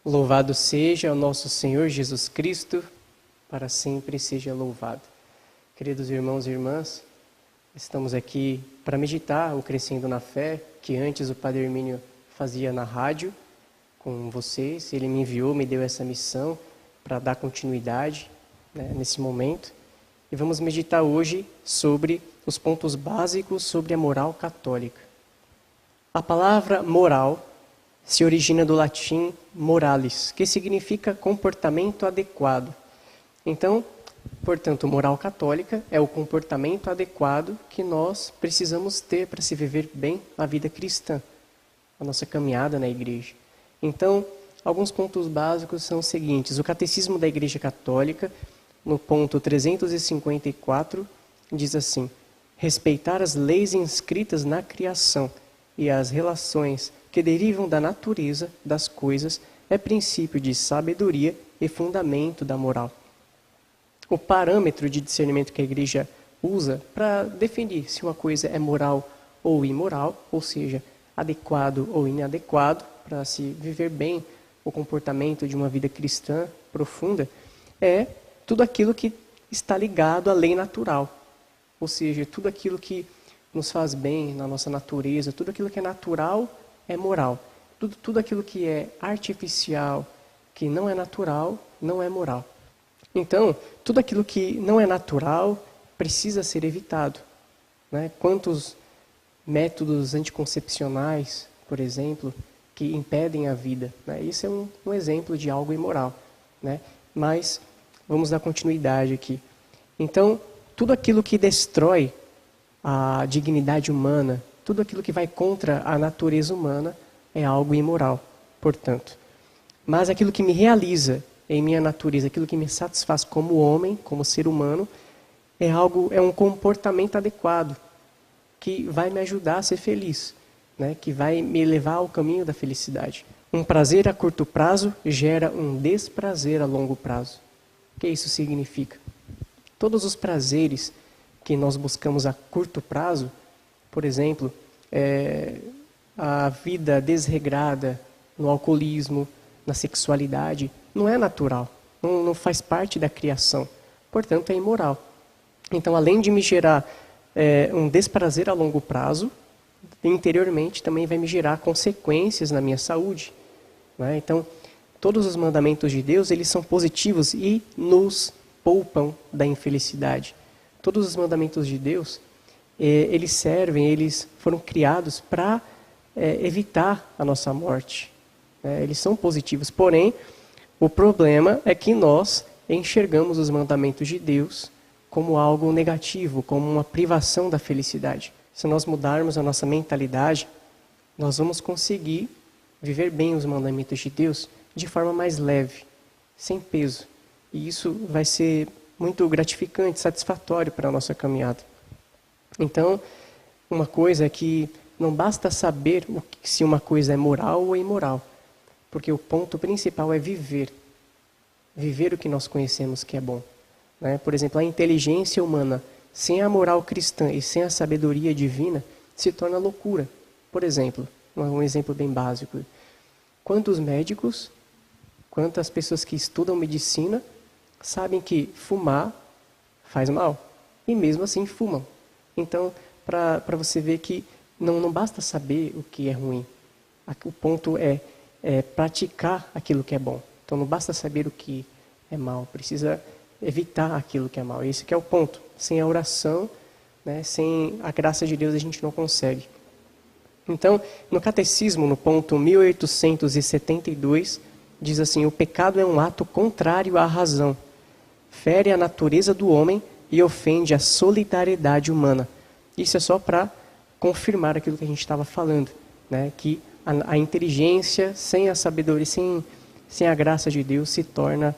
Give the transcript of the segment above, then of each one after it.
Louvado seja o nosso Senhor Jesus Cristo, para sempre seja louvado. Queridos irmãos e irmãs, estamos aqui para meditar o Crescendo na Fé, que antes o Padre Hermínio fazia na rádio com vocês. Ele me enviou, me deu essa missão para dar continuidade, nesse momento. E vamos meditar hoje sobre os pontos básicos sobre a moral católica. A palavra moral se origina do latim moralis, que significa comportamento adequado. Então, portanto, moral católica é o comportamento adequado que nós precisamos ter para se viver bem a vida cristã, a nossa caminhada na igreja. Então, alguns pontos básicos são os seguintes. O Catecismo da Igreja Católica, no ponto 354, diz assim: respeitar as leis inscritas na criação e as relações que derivam da natureza das coisas é princípio de sabedoria e fundamento da moral. O parâmetro de discernimento que a Igreja usa para definir se uma coisa é moral ou imoral, ou seja, adequado ou inadequado, para se viver bem o comportamento de uma vida cristã profunda, é tudo aquilo que está ligado à lei natural, ou seja, tudo aquilo que nos faz bem na nossa natureza, tudo aquilo que é natural é moral. Tudo aquilo que é artificial, que não é natural, não é moral. Então, tudo aquilo que não é natural precisa ser evitado. Quantos métodos anticoncepcionais, por exemplo, que impedem a vida? Isso é um exemplo de algo imoral. Mas vamos dar continuidade aqui. Então, tudo aquilo que destrói a dignidade humana, tudo aquilo que vai contra a natureza humana é algo imoral, portanto. Mas aquilo que me realiza em minha natureza, aquilo que me satisfaz como homem, como ser humano, é um comportamento adequado, que vai me ajudar a ser feliz, que vai me levar ao caminho da felicidade. Um prazer a curto prazo gera um desprazer a longo prazo. O que isso significa? Todos os prazeres que nós buscamos a curto prazo, por exemplo, a vida desregrada no alcoolismo, na sexualidade, não é natural, não faz parte da criação, portanto é imoral. Então, além de me gerar um desprazer a longo prazo, interiormente também vai me gerar consequências na minha saúde. Então, todos os mandamentos de Deus, eles são positivos e nos poupam da infelicidade. Todos os mandamentos de Deus, eles foram criados para evitar a nossa morte. Eles são positivos, porém, o problema é que nós enxergamos os mandamentos de Deus como algo negativo, como uma privação da felicidade. Se nós mudarmos a nossa mentalidade, nós vamos conseguir viver bem os mandamentos de Deus de forma mais leve, sem peso. E isso vai ser muito gratificante, satisfatório para a nossa caminhada. Então, uma coisa é que não basta saber se uma coisa é moral ou imoral, porque o ponto principal é viver o que nós conhecemos que é bom. Por exemplo, a inteligência humana, sem a moral cristã e sem a sabedoria divina, se torna loucura. Por exemplo, um exemplo bem básico. Quantos médicos, quantas pessoas que estudam medicina sabem que fumar faz mal e mesmo assim fumam. Então, para você ver que não basta saber o que é ruim. O ponto é praticar aquilo que é bom. Então, não basta saber o que é mal, precisa evitar aquilo que é mal. Esse que é o ponto. Sem a oração, sem a graça de Deus, a gente não consegue. Então, no Catecismo, no ponto 1872, diz assim: o pecado é um ato contrário à razão, fere a natureza do homem e ofende a solidariedade humana. Isso é só para confirmar aquilo que a gente estava falando, que a inteligência sem a sabedoria, sem a graça de Deus, se torna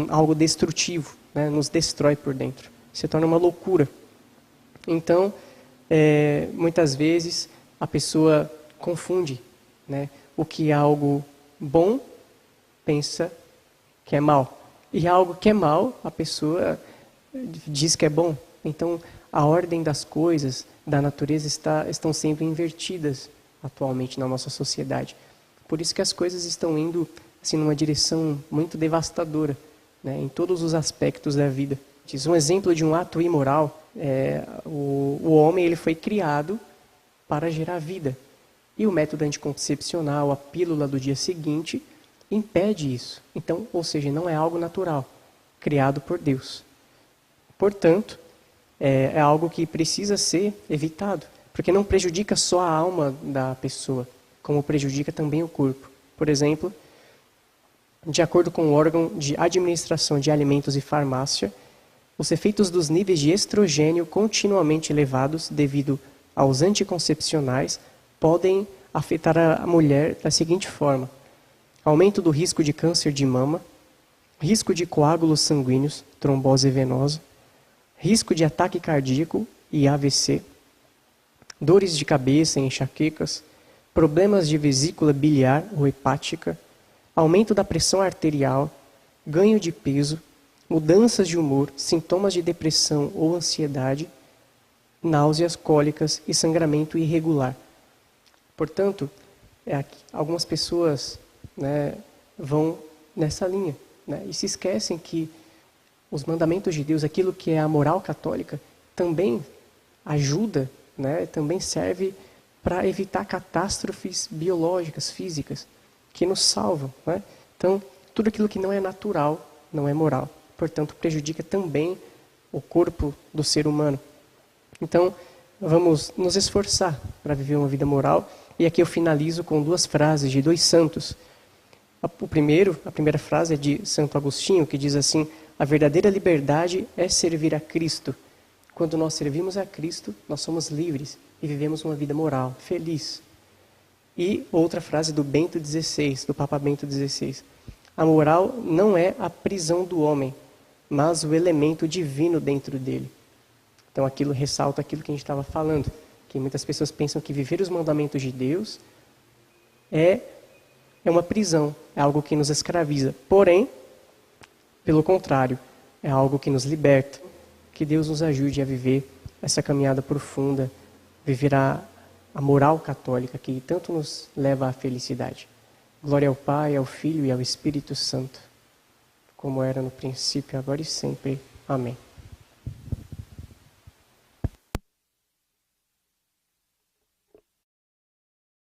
algo destrutivo, nos destrói por dentro, se torna uma loucura. Então, muitas vezes a pessoa confunde, o que é algo bom, pensa que é mal. E algo que é mal, a pessoa diz que é bom. Então, a ordem das coisas, da natureza, estão sendo invertidas atualmente na nossa sociedade. Por isso que as coisas estão indo assim, numa direção muito devastadora, né, em todos os aspectos da vida. Diz um exemplo de um ato imoral, o homem ele foi criado para gerar vida. E o método anticoncepcional, a pílula do dia seguinte, impede isso. Então, ou seja, não é algo natural, criado por Deus. Portanto, é algo que precisa ser evitado, porque não prejudica só a alma da pessoa, como prejudica também o corpo. Por exemplo, de acordo com o órgão de administração de alimentos e farmácia, os efeitos dos níveis de estrogênio continuamente elevados devido aos anticoncepcionais podem afetar a mulher da seguinte forma: aumento do risco de câncer de mama, risco de coágulos sanguíneos, trombose venosa, risco de ataque cardíaco e AVC, dores de cabeça e enxaquecas, problemas de vesícula biliar ou hepática, aumento da pressão arterial, ganho de peso, mudanças de humor, sintomas de depressão ou ansiedade, náuseas, cólicas e sangramento irregular. Portanto, algumas pessoas, né, vão nessa linha, né, e se esquecem que os mandamentos de Deus, aquilo que é a moral católica, também ajuda, né, também serve para evitar catástrofes biológicas, físicas, que nos salvam, né? Então, tudo aquilo que não é natural não é moral. Portanto, prejudica também o corpo do ser humano. Então, vamos nos esforçar para viver uma vida moral. E aqui eu finalizo com duas frases de dois santos. A primeira frase é de Santo Agostinho, que diz assim: a verdadeira liberdade é servir a Cristo. Quando nós servimos a Cristo, nós somos livres e vivemos uma vida moral, feliz. E outra frase do Bento XVI, do Papa Bento XVI: a moral não é a prisão do homem, mas o elemento divino dentro dele. Então aquilo ressalta aquilo que a gente estava falando, que muitas pessoas pensam que viver os mandamentos de Deus é uma prisão, é algo que nos escraviza. Porém, pelo contrário, é algo que nos liberta. Que Deus nos ajude a viver essa caminhada profunda, viver a moral católica que tanto nos leva à felicidade. Glória ao Pai, ao Filho e ao Espírito Santo, como era no princípio, agora e sempre. Amém.